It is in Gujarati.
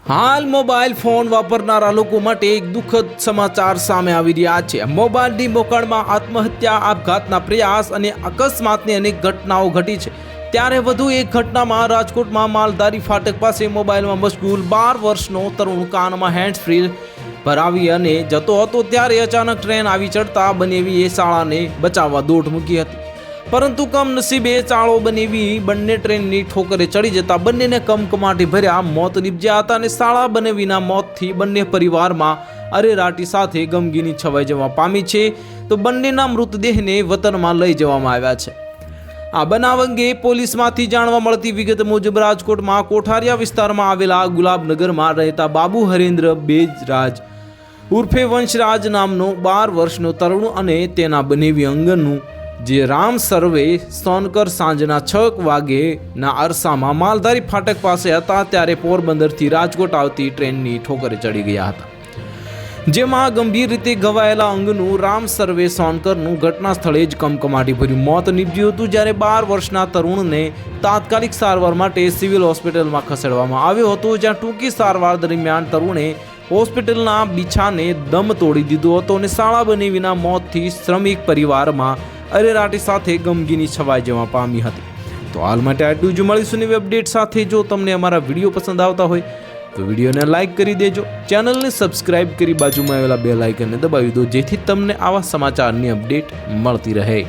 હાલ મોબાઈલ ફોન વાપરનારા લોકો માટે એક દુઃખદ સમાચાર સામે આવી રહ્યા છે। મોબાઈલની મોકળમાં આત્મહત્યા, આપઘાતના પ્રયાસ અને અકસ્માતની અનેક ઘટનાઓ ઘટી છે। ત્યારે વધુ એક ઘટનામાં રાજકોટમાં માલધારી ફાટક પાસે મોબાઈલમાં મશગુલ 12 વર્ષનો તરુણ કાનમાં હેન્ડ્સ ફ્રી ભરાવી અને જતો હતો ત્યારે અચાનક ટ્રેન આવી ચડતા બનેવીએ શાળાને બચાવવા દોડ મૂકી હતી, પરંતુ કમનસીબે ચાળો બનેવી બંને ટ્રેનની ઠોકરે ચડી જતા બંનેને કમકમાટી ભર્યા મોત નીપજ્યા હતા અને શાળા બનેવીના મોતથી બંને પરિવારમાં અરેરાટી સાથે ગમગીની છવાઈ જવા પામી છે, તો બંનેના મૃતદેહને વતનમાં લઈ જવામાં આવ્યા છે। આ બનાવ અંગે પોલીસમાંથી જાણવા મળતી વિગત મુજબ રાજકોટમાં કોઠારિયા વિસ્તારમાં આવેલા ગુલાબનગરમાં રહેતા બાબુ હરેન્દ્ર બેજરાજ ઉર્ફે વંશરાજ નામનો 12 વર્ષનો તરુણ અને તેના બનેવી અંગનનું જે રામ સર્વે સોનકર સાંજના 6 વાગ્યેના અરસામાં માલધારી ફાટક પાસે હતા ત્યારે પોરબંદરથી રાજકોટ આવતી ટ્રેનની ઠોકરે ચડી ગયા હતા, જેમાં ગંભીર રીતે ઘવાયેલા અંગનું રામ સર્વે સોનકરનું ઘટના સ્થળે જ કમકમાટી ભર્યું મોત નીપજ્યું હતું। જ્યારે 12 વર્ષના તરુણને તાત્કાલિક સારવાર માટે સિવિલ હોસ્પિટલમાં ખસેડવામાં આવ્યો હતો, જ્યાં ટૂંકી સારવાર દરમિયાન તરુણે હોસ્પિટલના બીછાને દમ તોડી દીધો હતો અને શાળા બનેવીના મોતથી શ્રમિક પરિવારમાં અરેરાટી સાથે ગમગીની છવાઈ જવા પામી હતી। તો હાલ માટે આટલું જ, મળીશું નવી અપડેટ સાથે। જો તમને અમારા વિડીયો પસંદ આવતા હોય તો વિડીયોને લાઇક કરી દેજો, ચેનલને સબસ્ક્રાઇબ કરી બાજુમાં આવેલા બેલ આઇકનને દબાવી દો, જેથી તમને આવા સમાચારની અપડેટ મળતી રહે।